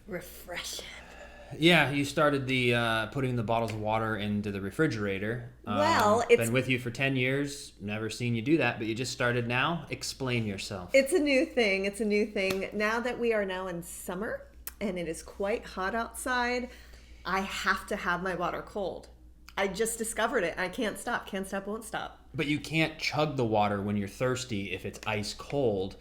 Refreshing. Yeah, you started the putting the bottles of water into the refrigerator. Well, it's been with you for 10 years. Never seen you do that, but you just started now. Explain yourself. It's a new thing. It's a new thing. Now that we are now in summer and it is quite hot outside, I have to have my water cold. I just discovered it. I can't stop. Can't stop, won't stop. But you can't chug the water when you're thirsty if it's ice cold.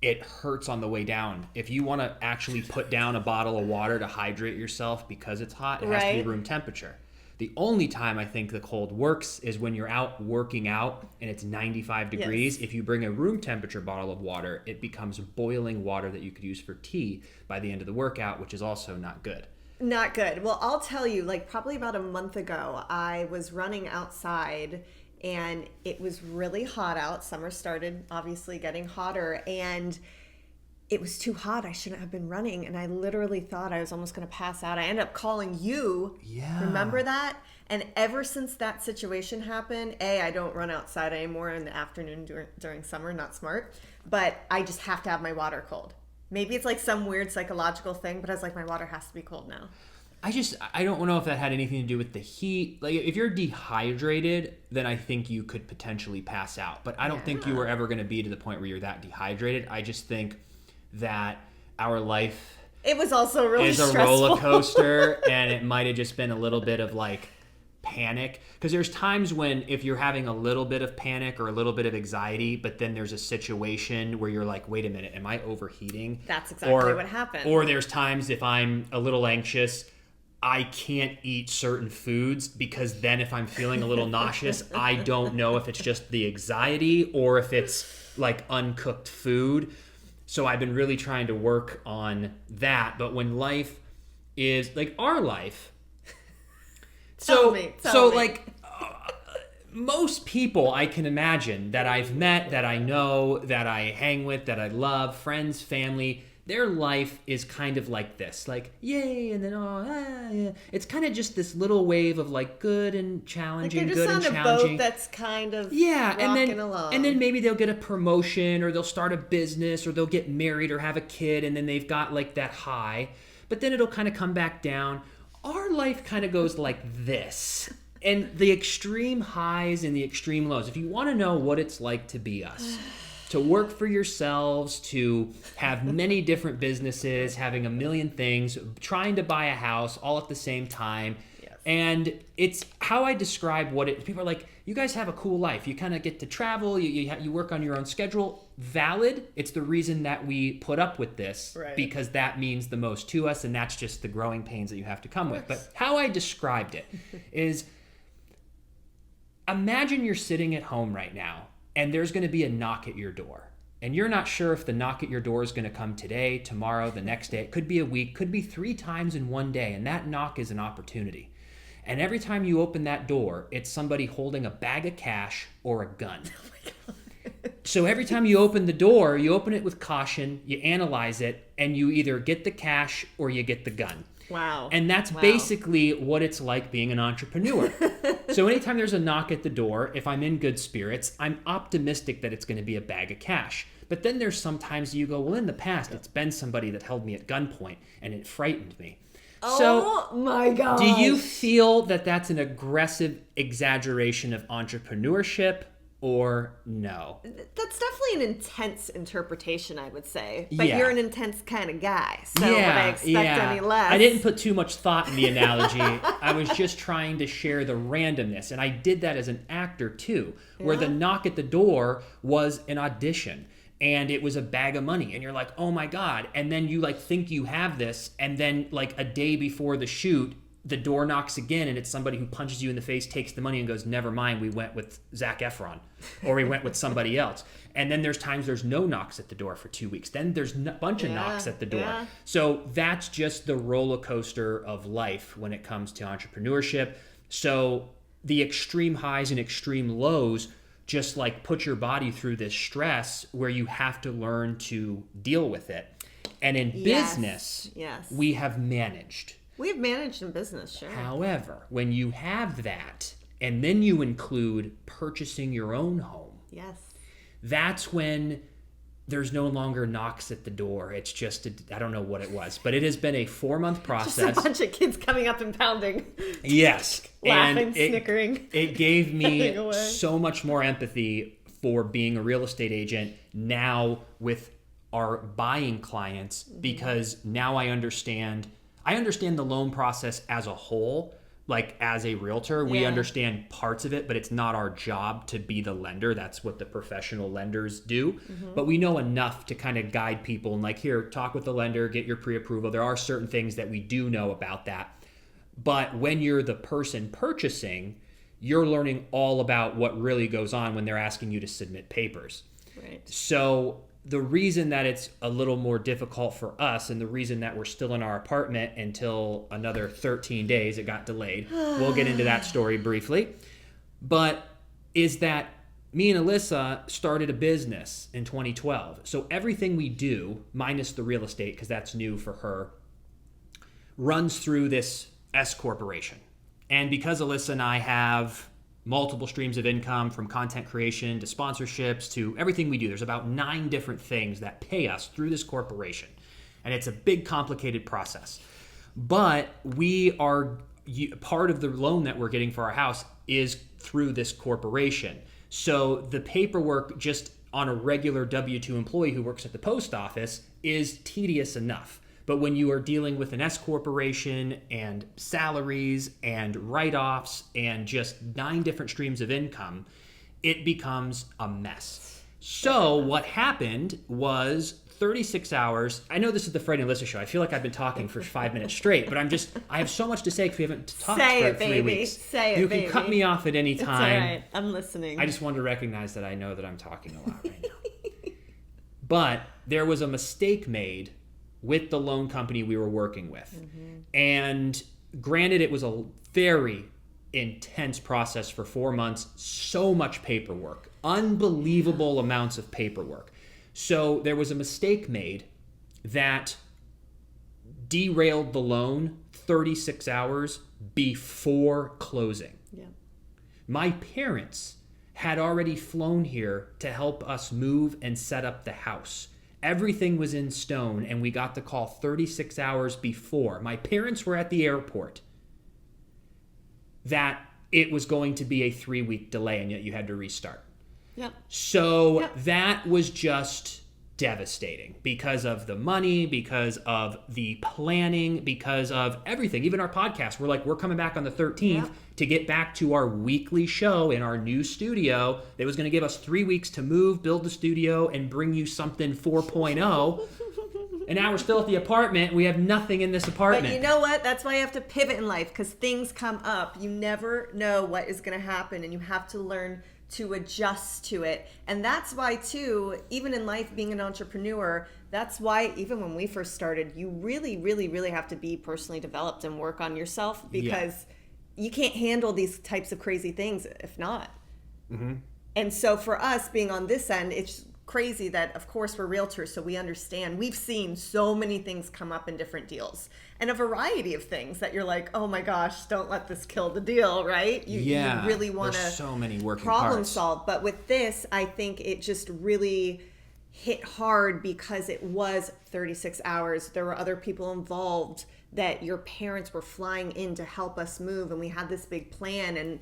It hurts on the way down. If you want to actually put down a bottle of water to hydrate yourself because it's hot, it has to be room temperature. The only time I think the cold works is when you're out working out and it's 95 degrees. Yes. If you bring a room temperature bottle of water, it becomes boiling water that you could use for tea by the end of the workout, which is also not good. Not good. Well, I'll tell you, like probably about a month ago, I was running outside and it was really hot out. Summer started obviously getting hotter and it was too hot. I shouldn't have been running. And I literally thought I was almost going to pass out. I ended up calling you. Yeah. Remember that? And ever since that situation happened, I don't run outside anymore in the afternoon during summer. Not smart. But I just have to have my water cold. Maybe it's like some weird psychological thing, but I was like, my water has to be cold now. I don't know if that had anything to do with the heat. Like, if you're dehydrated, then I think you could potentially pass out. But I don't think you were ever going to be to the point where you're that dehydrated. I just think that our life it was also really stressful. A roller coaster, and it might have just been a little bit of like panic. Because there's times when if you're having a little bit of panic or a little bit of anxiety, but then there's a situation where you're like, wait a minute, am I overheating? That's exactly what happened. Or there's times if I'm a little anxious, I can't eat certain foods because then if I'm feeling a little nauseous, I don't know if it's just the anxiety or if it's like uncooked food. So I've been really trying to work on that. But when life is like our life, Tell me. like most people I can imagine that I've met, that I know, that I hang with, that I love, friends, family, their life is kind of like this, like yay, and then yeah. It's kind of just this little wave of like good and challenging, like good and challenging. They're just on a boat that's kind of rocking along. And then maybe they'll get a promotion, or they'll start a business, or they'll get married, or have a kid, and then they've got like that high. But then it'll kind of come back down. Our life kind of goes like this, and the extreme highs and the extreme lows. If you want to know what it's like to be us. To work for yourselves, to have many different businesses, having a million things, trying to buy a house all at the same time. Yes. And it's how I describe what it... People are like, you guys have a cool life. You kind of get to travel. You work on your own schedule. Valid. It's the reason that we put up with this. Right. Because that means the most to us, and that's just the growing pains that you have to come with. But how I described it is, imagine you're sitting at home right now, and there's going to be a knock at your door. And you're not sure if the knock at your door is going to come today, tomorrow, the next day. It could be a week, could be 3 times in one day. And that knock is an opportunity. And every time you open that door, it's somebody holding a bag of cash or a gun. Oh my God. So every time you open the door, you open it with caution, you analyze it, and you either get the cash or you get the gun. Wow. And that's basically what it's like being an entrepreneur. So anytime there's a knock at the door, if I'm in good spirits, I'm optimistic that it's going to be a bag of cash. But then there's sometimes you go, well, in the past, it's been somebody that held me at gunpoint, and it frightened me. Oh my God. Do you feel that that's an aggressive exaggeration of entrepreneurship? Or no? That's definitely an intense interpretation, I would say. But you're an intense kind of guy, so would I expect any less? I didn't put too much thought in the analogy. I was just trying to share the randomness. And I did that as an actor, too, where the knock at the door was an audition. And it was a bag of money. And you're like, oh, my God. And then you like think you have this. And then like a day before the shoot, the door knocks again, and it's somebody who punches you in the face, takes the money, and goes, never mind, we went with Zac Efron, or we went with somebody else. And then there's times there's no knocks at the door for 2 weeks. Then there's a bunch of knocks at the door. Yeah. So that's just the roller coaster of life when it comes to entrepreneurship. So the extreme highs and extreme lows just like put your body through this stress where you have to learn to deal with it. And in business, we have managed. We've managed in business, sure. However, when you have that, and then you include purchasing your own home, that's when there's no longer knocks at the door. It's just, I don't know what it was, but it has been a 4-month process. Just a bunch of kids coming up and pounding. Yes. Laughing, and snickering. It gave me so much more empathy for being a real estate agent now with our buying clients, because now I understand the loan process as a whole. Like as a realtor, we understand parts of it, but it's not our job to be the lender. That's what the professional lenders do. But we know enough to kind of guide people and like, here, talk with the lender, get your pre-approval. There are certain things that we do know about that. But when you're the person purchasing, you're learning all about what really goes on when they're asking you to submit papers. Right. So the reason that it's a little more difficult for us, and the reason that we're still in our apartment until another 13 days, it got delayed. We'll get into that story briefly. But is that me and Alyssa started a business in 2012. So everything we do, minus the real estate, because that's new for her, runs through this S corporation. And because Alyssa and I have multiple streams of income, from content creation to sponsorships to everything we do, there's about 9 different things that pay us through this corporation. And it's a big, complicated process. But we are, part of the loan that we're getting for our house is through this corporation. So the paperwork just on a regular W-2 employee who works at the post office is tedious enough. But when you are dealing with an S corporation and salaries and write-offs and just 9 different streams of income, it becomes a mess. So what happened was 36 hours. I know this is the Freddie and Alyssa show. I feel like I've been talking for 5 minutes straight, but I have so much to say because we haven't talked for 3 weeks. Say it, you baby. can cut me off at any time. It's all right. I'm listening. I just wanted to recognize that I know that I'm talking a lot right now. But there was a mistake made with the loan company we were working with. And granted, it was a very intense process for 4 months, so much paperwork, unbelievable amounts of paperwork. So there was a mistake made that derailed the loan 36 hours before closing. Yeah. My parents had already flown here to help us move and set up the house. Everything was in stone, and we got the call 36 hours before. My parents were at the airport that it was going to be a 3-week delay, and yet you had to restart. Yep. So that was just devastating because of the money, because of the planning, because of everything. Even our podcast, we're coming back on the 13th to get back to our weekly show in our new studio that was going to give us 3 weeks to move, build the studio, and bring you something 4.0. And now we're still at the apartment. We have nothing in this apartment. But you know what? That's why you have to pivot in life, because things come up. You never know what is going to happen, and you have to learn to adjust to it. And that's why, too, even in life, being an entrepreneur, that's why even when we first started, you really, really, really have to be personally developed and work on yourself, because you can't handle these types of crazy things if not. And so for us being on this end, it's crazy that, of course, we're realtors, so we understand. We've seen so many things come up in different deals, and a variety of things that you're like, oh my gosh, don't let this kill the deal, right? You really want to so many working problem parts. solve. But with this, I think it just really hit hard because it was 36 hours. There were other people involved, that your parents were flying in to help us move, and we had this big plan. And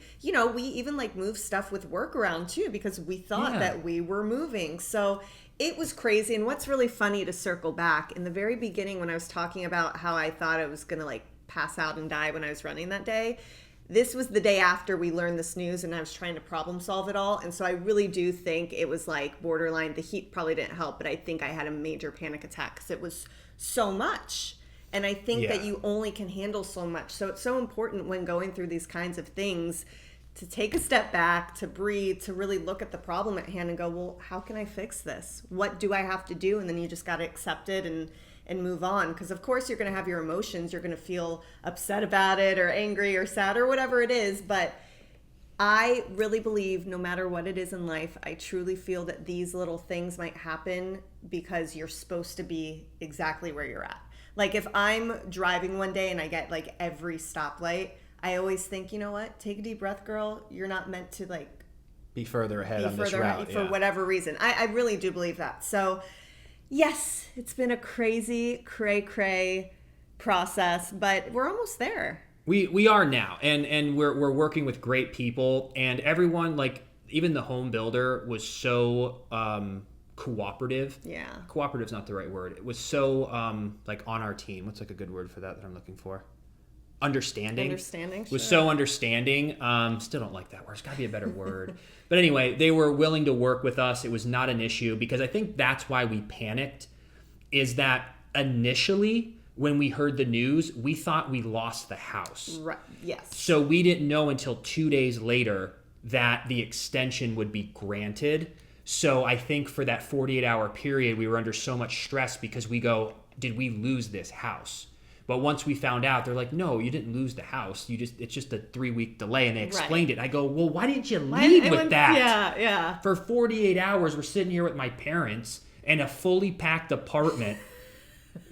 we even moved stuff with work around too, because we thought that we were moving. So it was crazy. And what's really funny, to circle back, in the very beginning when I was talking about how I thought I was gonna pass out and die when I was running that day, this was the day after we learned this news, and I was trying to problem solve it all. And so I really do think it was borderline. The heat probably didn't help, but I think I had a major panic attack because it was so much. And I think that you only can handle so much. So it's so important when going through these kinds of things to take a step back, to breathe, to really look at the problem at hand and go, well, how can I fix this? What do I have to do? And then you just got to accept it and move on. Because of course you're going to have your emotions. You're going to feel upset about it, or angry or sad or whatever it is. But I really believe no matter what it is in life, I truly feel that these little things might happen because you're supposed to be exactly where you're at. If I'm driving one day and I get every stoplight, I always think, you know what? Take a deep breath, girl. You're not meant to be further ahead on this route for whatever reason. I really do believe that. So Yes, it's been a crazy, cray process, but we're almost there. We are now, and we're working with great people, and everyone, like even the home builder was so cooperative. Yeah. Cooperative's not the right word. It was so like on our team. What's like a good word for that I'm looking for? Understanding was sure. so understanding. Still don't like that word. It's got to be a better word. But anyway, they were willing to work with us. It was not an issue, because I think that's why we panicked, is that initially when we heard the news, we thought we lost the house. Right. Yes. So we didn't know until 2 days later that the extension would be granted. So I think for that 48-hour period, we were under so much stress, because we go, did we lose this house? But once we found out, they're like, no, you didn't lose the house. It's just a 3-week delay. And they explained it. I go, well, why didn't you lead with that? Yeah. For 48 hours, we're sitting here with my parents in a fully packed apartment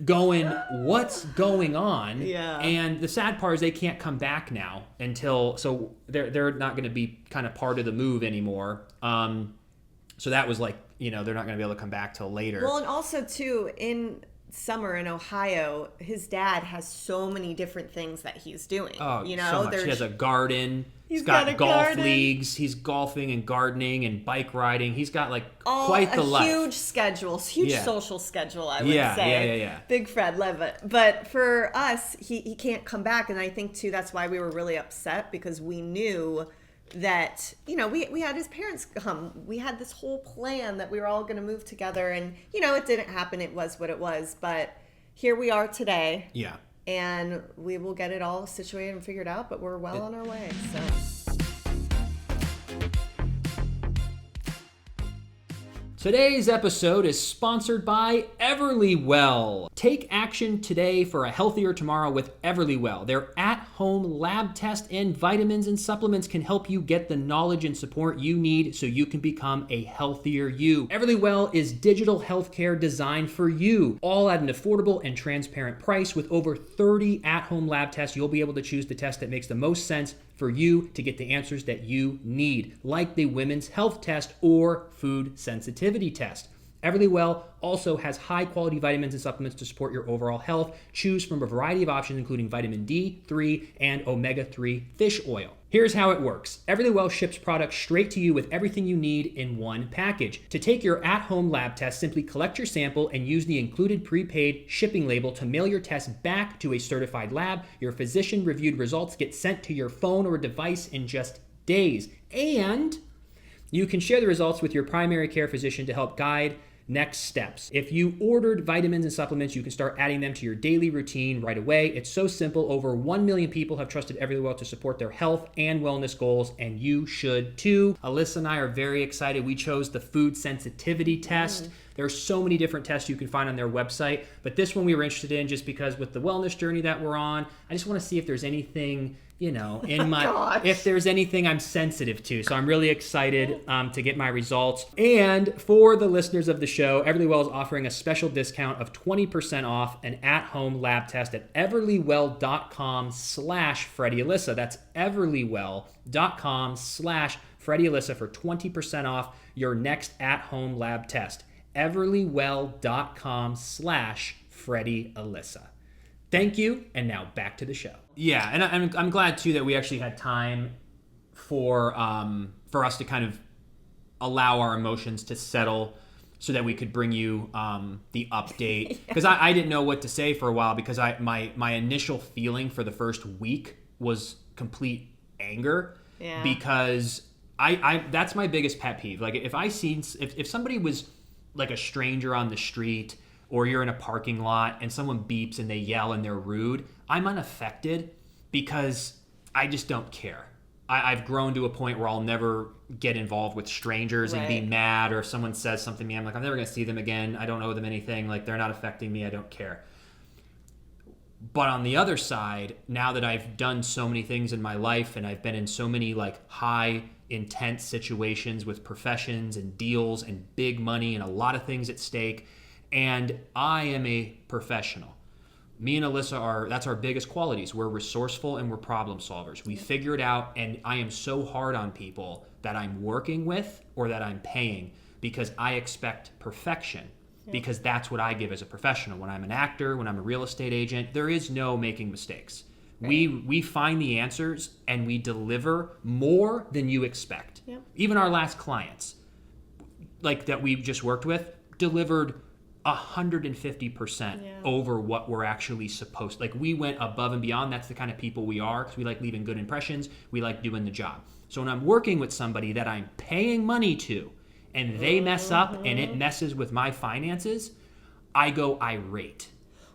going, what's going on? Yeah. And the sad part is they can't come back now so they're not going to be kind of part of the move anymore. So that was like, they're not going to be able to come back till later. Well, and also too, in summer in Ohio, his dad has so many different things that he's doing. Oh, so much. He has a garden. He's got golf garden. leagues. He's golfing and gardening and bike riding. He's got quite the life. Huge schedule, social schedule, I would say. Yeah. Big Fred, love it. But for us, he can't come back, and I think too that's why we were really upset, because we knew that, we had his parents come. We had this whole plan that we were all going to move together, and, it didn't happen. It was what it was. But here we are today. Yeah. And we will get it all situated and figured out, but we're well on our way. So. Today's episode is sponsored by Everlywell. Take action today for a healthier tomorrow with Everlywell. Their at-home lab test and vitamins and supplements can help you get the knowledge and support you need so you can become a healthier you. Everlywell is digital healthcare designed for you, all at an affordable and transparent price. With over 30 at-home lab tests, you'll be able to choose the test that makes the most sense for you to get the answers that you need, like the women's health test or food sensitivity test. Everlywell also has high-quality vitamins and supplements to support your overall health. Choose from a variety of options, including vitamin D3 and omega-3 fish oil. Here's how it works. Everlywell ships products straight to you with everything you need in one package. To take your at-home lab test, simply collect your sample and use the included prepaid shipping label to mail your test back to a certified lab. Your physician-reviewed results get sent to your phone or device in just days. And you can share the results with your primary care physician to help guide next steps. If you ordered vitamins and supplements, you can start adding them to your daily routine right away. It's so simple. Over 1 million people have trusted Everlywell to support their health and wellness goals, and you should too. Alyssa and I are very excited. We chose the food sensitivity test. There are so many different tests you can find on their website, but this one we were interested in just because with the wellness journey that we're on, I just want to see if there's anything in my, if there's anything I'm sensitive to. So I'm really excited to get my results. And for the listeners of the show, Everlywell is offering a special discount of 20% off an at-home lab test at everlywell.com/Freddie Alyssa. That's everlywell.com/Freddie Alyssa for 20% off your next at-home lab test. everlywell.com/Freddie Alyssa. Thank you, and now back to the show. Yeah, and I'm glad too that we actually had time for us to kind of allow our emotions to settle, so that we could bring you the update. Because I didn't know what to say for a while, because my initial feeling for the first week was complete anger. Yeah. Because I that's my biggest pet peeve. Like if somebody was like a stranger on the street, or you're in a parking lot and someone beeps and they yell and they're rude, I'm unaffected because I just don't care. I've grown to a point where I'll never get involved with strangers and be mad, or if someone says something to me, I'm like, I'm never going to see them again. I don't owe them anything. Like, they're not affecting me. I don't care. But on the other side, now that I've done so many things in my life and I've been in so many high intense situations with professions and deals and big money and a lot of things at stake, and I am a professional. Me and Alyssa that's our biggest qualities. We're resourceful and we're problem solvers. We figure it out, and I am so hard on people that I'm working with or that I'm paying, because I expect perfection. because that's what I give as a professional. When I'm an actor, when I'm a real estate agent, there is no making mistakes. Right. We find the answers and we deliver more than you expect. Yep. Even our last clients, like that we just worked with, delivered 150% over what we're actually supposed. Like we went above and beyond. That's the kind of people we are, because we like leaving good impressions. We like doing the job. So when I'm working with somebody that I'm paying money to and they mess up and it messes with my finances, I go irate.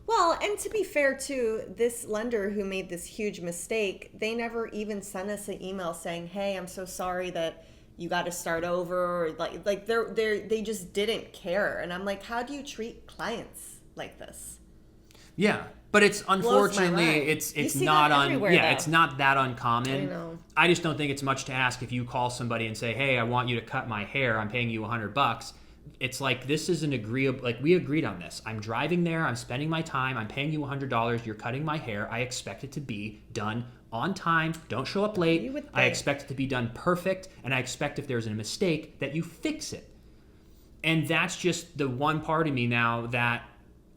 Well, and to be fair too, this lender who made this huge mistake, they never even sent us an email saying, "Hey, I'm so sorry that you got to start over." Or they just didn't care. And I'm like, how do you treat clients like this? Yeah, but it's unfortunately it's not it's not that uncommon. I know. I just don't think it's much to ask if you call somebody and say, "Hey, I want you to cut my hair. I'm paying you $100." It's like, this is an agreeable, like we agreed on this. I'm driving there, I'm spending my time, I'm paying you $100, you're cutting my hair. I expect it to be done on time. Don't show up late. I expect it to be done perfect, and I expect if there's a mistake that you fix it. And that's just the one part of me now that,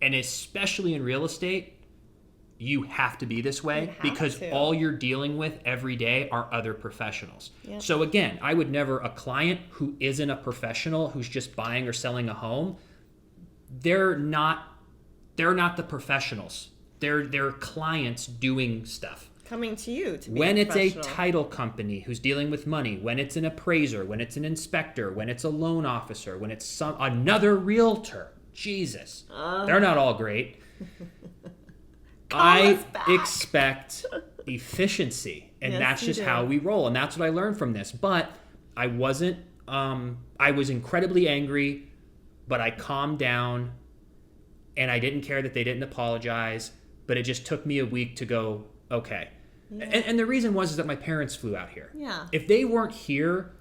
and especially in real estate, you have to be this way because all you're dealing with every day are other professionals. Yep. So again, I would never, a client who isn't a professional, who's just buying or selling a home, they're not the professionals. They're clients doing stuff. Coming to you to be when it's a title company who's dealing with money, when it's an appraiser, when it's an inspector, when it's a loan officer, when it's another realtor. Jesus. They're not all great. I expect efficiency, and that's just how we roll, and that's what I learned from this. But I wasn't, I was incredibly angry, but I calmed down, and I didn't care that they didn't apologize, but it just took me a week to go, okay. Yeah. And the reason was that my parents flew out here. Yeah. If they weren't here,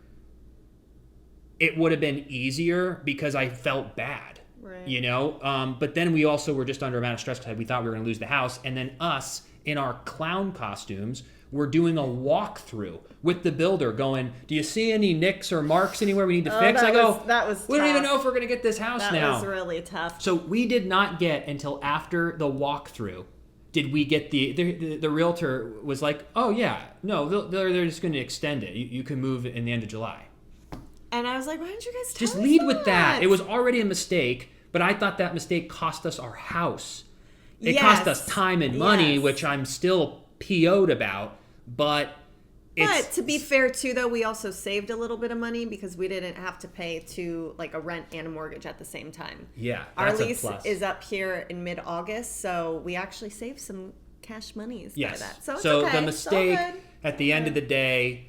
it would have been easier because I felt bad. Right. You know, but then we also were just under a amount of stress because we thought we were going to lose the house. And then us in our clown costumes, we're doing a walkthrough with the builder going, "Do you see any nicks or marks anywhere we need to fix?" That was we tough. Don't even know if we're going to get this house now. That was really tough. So we did not get until after the walkthrough did we get the realtor was like, "Oh yeah, no, they're just going to extend it. You can move in the end of July." And I was like, "Why didn't you guys tell just us lead that? with that?" It was already a mistake. But I thought that mistake cost us our house. It cost us time and money, which I'm still PO'd about. But to be fair, too, though, we also saved a little bit of money because we didn't have to pay to like a rent and a mortgage at the same time. Yeah, our lease is up here in mid-August, so we actually saved some cash monies by that. So it's okay. The mistake at the end of the day,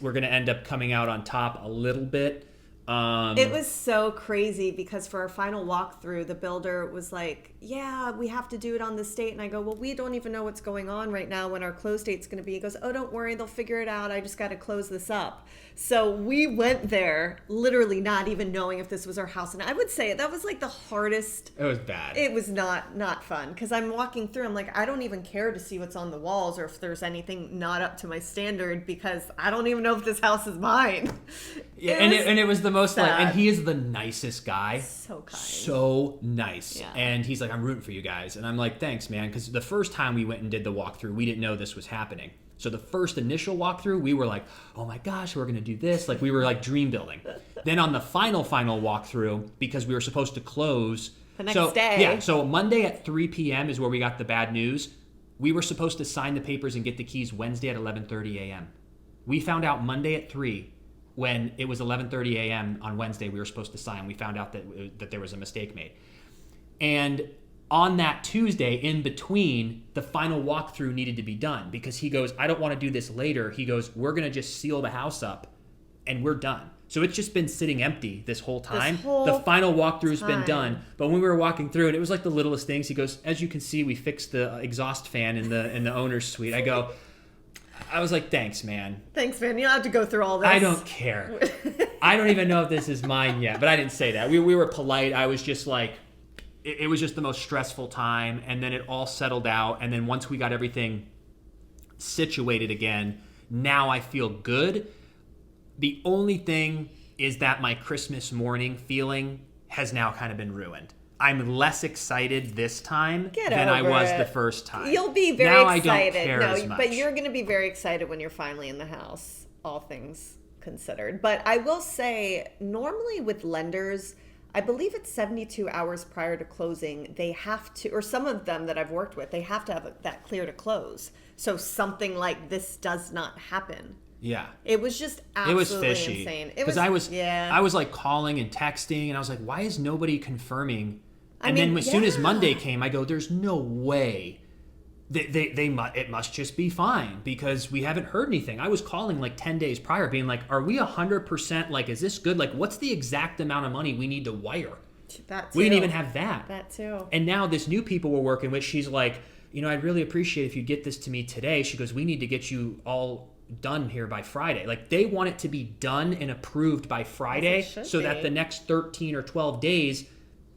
we're going to end up coming out on top a little bit. It was so crazy because for our final walkthrough, the builder was like, "Yeah, we have to do it on this date." And I go, "Well, we don't even know what's going on right now when our close date's going to be." He goes, "Oh, don't worry. They'll figure it out. I just got to close this up." So we went there literally not even knowing if this was our house. And I would say that was like the hardest. It was bad. It was not fun because I'm walking through. I'm like, I don't even care to see what's on the walls or if there's anything not up to my standard because I don't even know if this house is mine. Yeah, and it was the most like, and he is the nicest guy. So kind. So nice. Yeah. And he's like, "I'm rooting for you guys." And I'm like, "Thanks, man." Because the first time we went and did the walkthrough, we didn't know this was happening. So the first initial walkthrough, we were like, "Oh my gosh, we're going to do this." Like we were like dream building. Then on the final walkthrough, because we were supposed to close. The next day. Yeah, so Monday at 3 p.m. is where we got the bad news. We were supposed to sign the papers and get the keys Wednesday at 11:30 a.m. We found out Monday at 3. When it was 11:30 a.m. on Wednesday, we were supposed to sign. We found out that there was a mistake made. And on that Tuesday, in between, the final walkthrough needed to be done because he goes, "I don't want to do this later." He goes, "We're going to just seal the house up and we're done." So it's just been sitting empty this whole time. The final walkthrough's been done. But when we were walking through, and it was like the littlest things, he goes, "As you can see, we fixed the exhaust fan in the owner's suite." I was like, "Thanks, man." Thanks, man. You don't have to go through all this. I don't care. I don't even know if this is mine yet. But I didn't say that. We were polite. I was just like, it was just the most stressful time. And then it all settled out. And then once we got everything situated again, now I feel good. The only thing is that my Christmas morning feeling has now kind of been ruined. I'm less excited this time Get than I over was it. the first time. You'll be very now excited. I don't care as much. But you're going to be very excited when you're finally in the house, all things considered. But I will say, normally with lenders, I believe it's 72 hours prior to closing, they have to, or some of them that I've worked with, they have to have that clear to close. So something like this does not happen. Yeah. It was just absolutely it was fishy. insane. Because I was like calling and texting, and I was like, why is nobody confirming? And then as soon as Monday came, I go, there's no way. It must just be fine because we haven't heard anything. I was calling like 10 days prior being like, are we 100%? Like, is this good? Like, what's the exact amount of money we need to wire? That too. We didn't even have that. That too. And now this new people we're working with, she's like, I'd really appreciate if you get this to me today. She goes, we need to get you all done here by Friday. Like, they want it to be done and approved by Friday so that the next 13 or 12 days,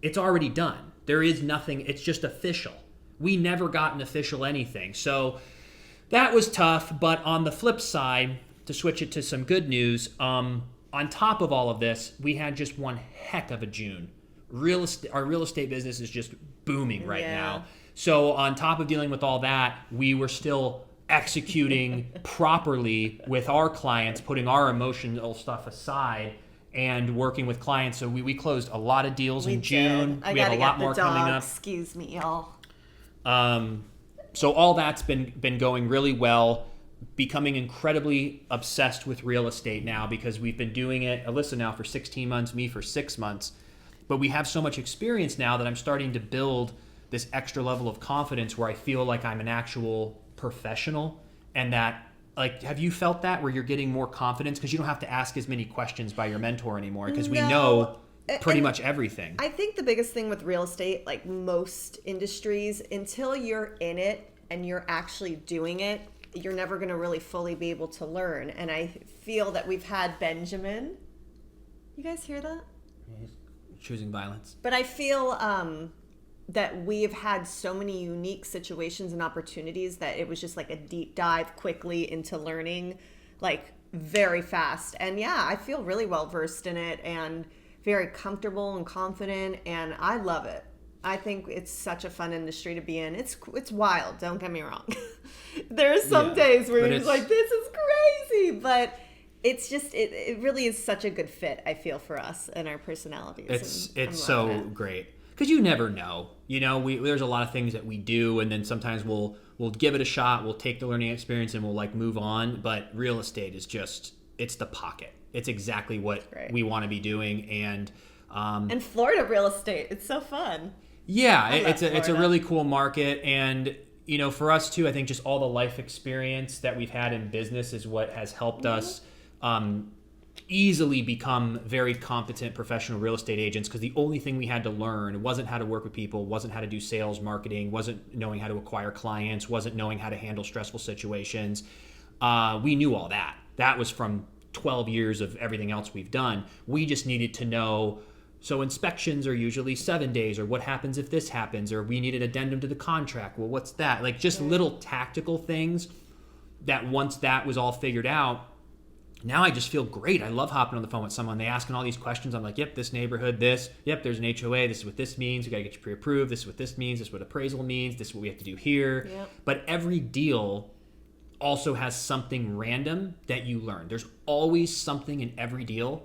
it's already done. There is nothing. It's just official. We never got an official anything. So that was tough. But on the flip side, to switch it to some good news, on top of all of this, we had just one heck of a June. Our real estate business is just booming right now. So on top of dealing with all that, we were still executing properly with our clients, putting our emotional stuff aside and working with clients. So we closed a lot of deals in June. We have a lot more coming up. Excuse me, y'all. So all that's been going really well, becoming incredibly obsessed with real estate now because we've been doing it, Alyssa now for 16 months, me for 6 months. But we have so much experience now that I'm starting to build this extra level of confidence where I feel like I'm an actual professional and that, like, have you felt that where you're getting more confidence because you don't have to ask as many questions by your mentor anymore because we know pretty much everything. I think the biggest thing with real estate, like most industries, until you're in it and you're actually doing it, you're never going to really fully be able to learn. And I feel that we've had Benjamin. You guys hear that? He's choosing violence. But I feel that we've had so many unique situations and opportunities that it was just like a deep dive quickly into learning, like very fast. And yeah, I feel really well versed in it and very comfortable and confident, and I love it. I think it's such a fun industry to be in. It's wild, don't get me wrong. There's some days where you're just like, this is crazy, but it's just, it really is such a good fit, I feel, for us and our personalities. It's so great. Because you never know. There's a lot of things that we do, and then sometimes we'll give it a shot, we'll take the learning experience, and we'll like move on, but real estate is just, it's the pocket. It's exactly what we want to be doing, and Florida real estate, it's so fun. Yeah, it's a really cool market, and for us too, I think just all the life experience that we've had in business is what has helped us easily become very competent professional real estate agents. Because the only thing we had to learn wasn't how to work with people, wasn't how to do sales, marketing, wasn't knowing how to acquire clients, wasn't knowing how to handle stressful situations. We knew all that. That was from 12 years of everything else we've done. We just needed to know, so inspections are usually 7 days, or what happens if this happens, or we need an addendum to the contract. Well, what's that? Like just little tactical things that once that was all figured out, now I just feel great. I love hopping on the phone with someone. They asking all these questions. I'm like, yep, this neighborhood, this. Yep, there's an HOA. This is what this means. We got to get you pre-approved. This is what this means. This is what appraisal means. This is what we have to do here. Yep. But every deal also has something random that you learn. There's always something in every deal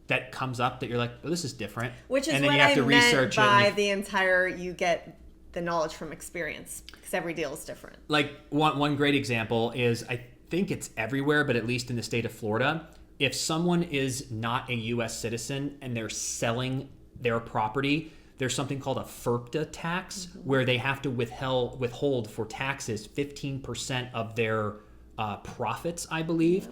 that comes up that you're like, oh, this is different. Which is and then what you have I to research meant by it. the entire, you get the knowledge from experience, because every deal is different. Like one great example is, I think it's everywhere, but at least in the state of Florida, if someone is not a U.S. citizen and they're selling their property, there's something called a FERPTA tax, where they have to withhold for taxes 15% of their profits, I believe.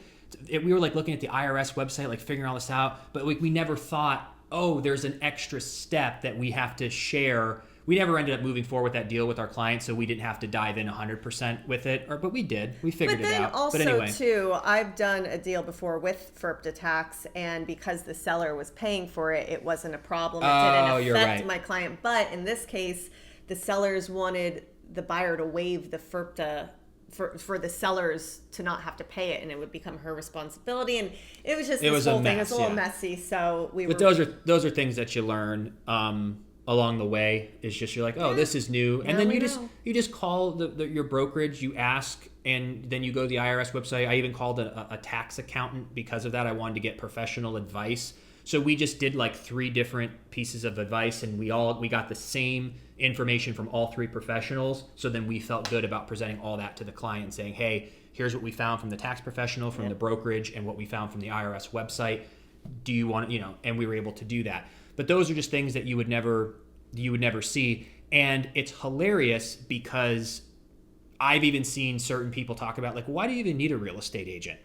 We were like looking at the IRS website, like figuring all this out, but we never thought, oh, there's an extra step that we have to share. We never ended up moving forward with that deal with our clients, so we didn't have to dive in 100% with it, but we did. We figured it out. Also, but anyway, too, I've done a deal before with FERPTA tax, and because the seller was paying for it, it wasn't a problem. It didn't affect my client. But in this case, the sellers wanted the buyer to waive the FERPTA for the sellers to not have to pay it, and it would become her responsibility, and it was just It was this a whole thing. It mess, was a little yeah. messy, so But those are things that you learn along the way. It's just you're like, oh, this is new, and Now then we you just call your brokerage, you ask, and then you go to the IRS website. I even called a tax accountant because of that. I wanted to get professional advice. So we just did like 3 different pieces of advice, and we got the same information from all 3 professionals. So then we felt good about presenting all that to the client and saying, hey, here's what we found from the tax professional, from the brokerage, and what we found from the IRS website. Do you want to, and we were able to do that. But those are just things that you would never see. And it's hilarious because I've even seen certain people talk about, like, why do you even need a real estate agent?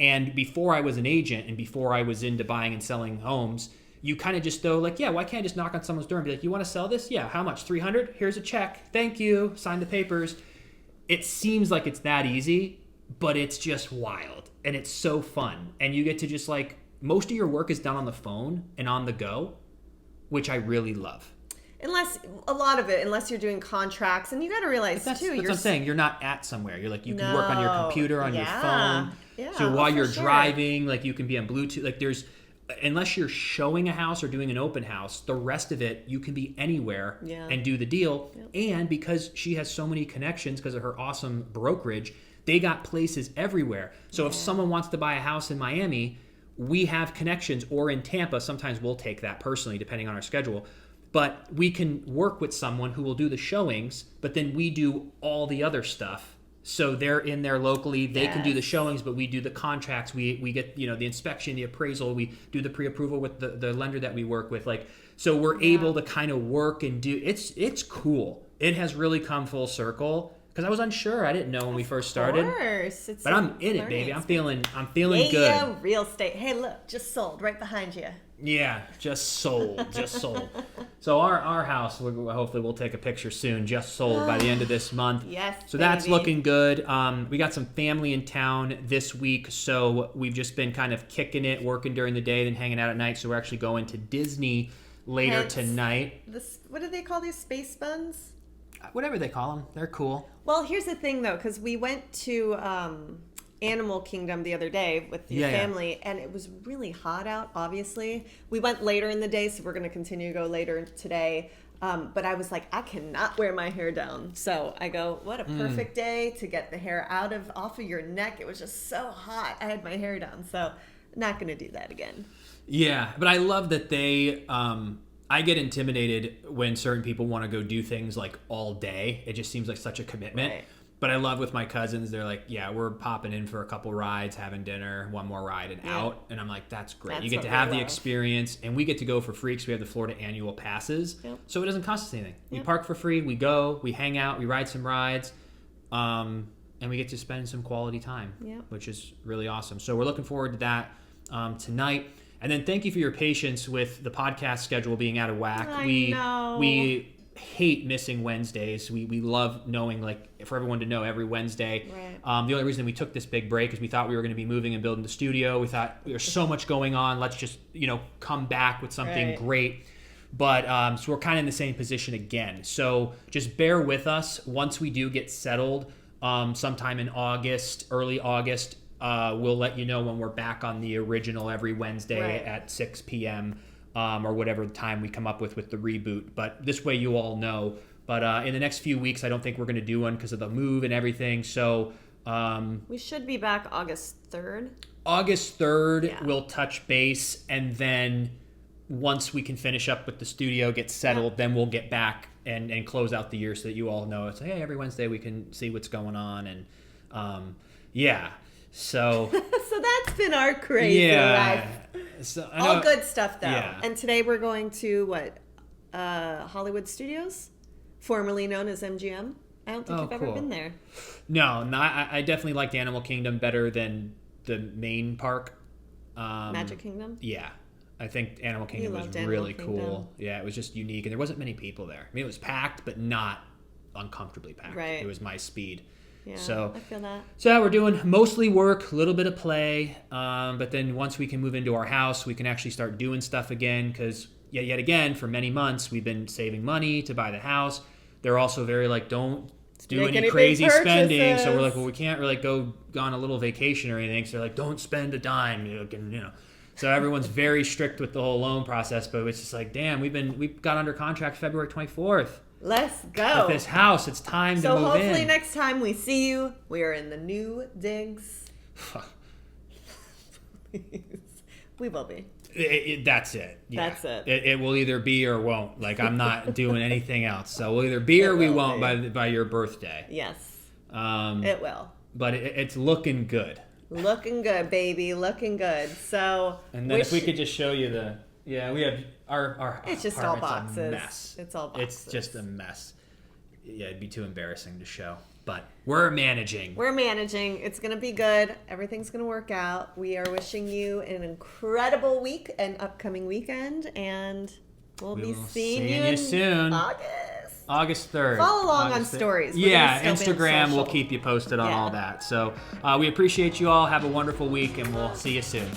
And before I was an agent and before I was into buying and selling homes, you kind of just go like, yeah, why can't I just knock on someone's door and be like, you want to sell this? Yeah, how much? 300? Here's a check. Thank you. Sign the papers. It seems like it's that easy, but it's just wild. And it's so fun. And you get to just like, most of your work is done on the phone and on the go, which I really love. Unless you're doing contracts, and you got to realize That's too. what I'm saying. You're not at somewhere. You're like, you can work on your computer, on your phone. Yeah, so while you're sure. driving, like you can be on Bluetooth. Like unless you're showing a house or doing an open house, the rest of it, you can be anywhere and do the deal. Yep. And because she has so many connections because of her awesome brokerage, they got places everywhere. So if someone wants to buy a house in Miami, we have connections, or in Tampa. Sometimes we'll take that personally, depending on our schedule. But we can work with someone who will do the showings, but then we do all the other stuff. So they're in there locally. They can do the showings, but we do the contracts. We get the inspection, the appraisal. We do the pre-approval with the lender that we work with. Like, so we're able to kind of work and do. It's cool. It has really come full circle. Because I was unsure. I didn't know when we first started. Of course. But I'm in it, baby. I'm feeling good. Yeah, real estate. Hey, look, just sold right behind you. Yeah, just sold. So our house, hopefully we'll take a picture soon, just sold by the end of this month. Yes, so that's looking good. We got some family in town this week, so we've just been kind of kicking it, working during the day, then hanging out at night. So we're actually going to Disney later tonight. What do they call these space buns? Whatever they call them, they're cool. Well, here's the thing, though, because we went to Animal Kingdom the other day with your family, and it was really hot out, obviously. We went later in the day, so we're going to continue to go later today. But I was like, I cannot wear my hair down. So I go, what a perfect day to get the hair off of your neck. It was just so hot. I had my hair down, so not going to do that again. Yeah, but I love that they... I get intimidated when certain people want to go do things like all day. It just seems like such a commitment. Right. But I love with my cousins, they're like, yeah, we're popping in for a couple rides, having dinner, one more ride and out. And I'm like, that's great. You get to have the experience, and we get to go for free because we have the Florida annual passes. Yep. So it doesn't cost us anything. Yep. We park for free, we go, we hang out, we ride some rides, and we get to spend some quality time, which is really awesome. So we're looking forward to that tonight. And then thank you for your patience with the podcast schedule being out of whack. We hate missing Wednesdays. We love knowing, like, for everyone to know every Wednesday. Right. The only reason we took this big break is we thought we were going to be moving and building the studio. We thought there's so much going on. Let's just, come back with something great. But so we're kind of in the same position again. So just bear with us. Once we do get settled, sometime in August, early August, we'll let you know when we're back on the original every Wednesday at 6 p.m. Or whatever time we come up with the reboot. But this way you all know. But in the next few weeks, I don't think we're going to do one because of the move and everything. So we should be back August 3rd. August 3rd, we'll touch base. And then once we can finish up with the studio, get settled, then we'll get back and close out the year so that you all know. It's, hey, every Wednesday we can see what's going on. And So that's been our crazy life. So, all good stuff, though. Yeah. And today we're going to Hollywood Studios, formerly known as MGM. I don't think you've ever been there. No, I definitely liked Animal Kingdom better than the main park. Magic Kingdom? Yeah. I think Animal Kingdom was really cool. Yeah, it was just unique, and there wasn't many people there. I mean, it was packed, but not uncomfortably packed. Right. It was my speed. Yeah, so I feel that. So we're doing mostly work, a little bit of play, but then once we can move into our house, we can actually start doing stuff again because yet again, for many months, we've been saving money to buy the house. They're also very like, don't do Make any any crazy big spending. So we're purchases. like, well, we can't really go on a little vacation or anything. So they're like, don't spend a dime. So everyone's very strict with the whole loan process. But it's just like, damn, we got under contract February 24th. Let's go. With this house, it's time to move in. So hopefully next time we see you, we are in the new digs. We will be. That's it. Yeah. That's it. It will either be or won't. Like, I'm not doing anything else. So we'll either be or we won't by your birthday. Yes. It will. But it's looking good. Looking good, baby. Looking good. So. And then if we could just show you we have our It's just all apartment's boxes. a mess. It's all boxes. It's just a mess. Yeah, it'd be too embarrassing to show. But we're managing. It's going to be good. Everything's going to work out. We are wishing you an incredible week and upcoming weekend. And we'll be seeing you soon. August 3rd. Follow along on stories. Yeah, Instagram. We'll keep you posted on all that. So we appreciate you all. Have a wonderful week, and we'll see you soon.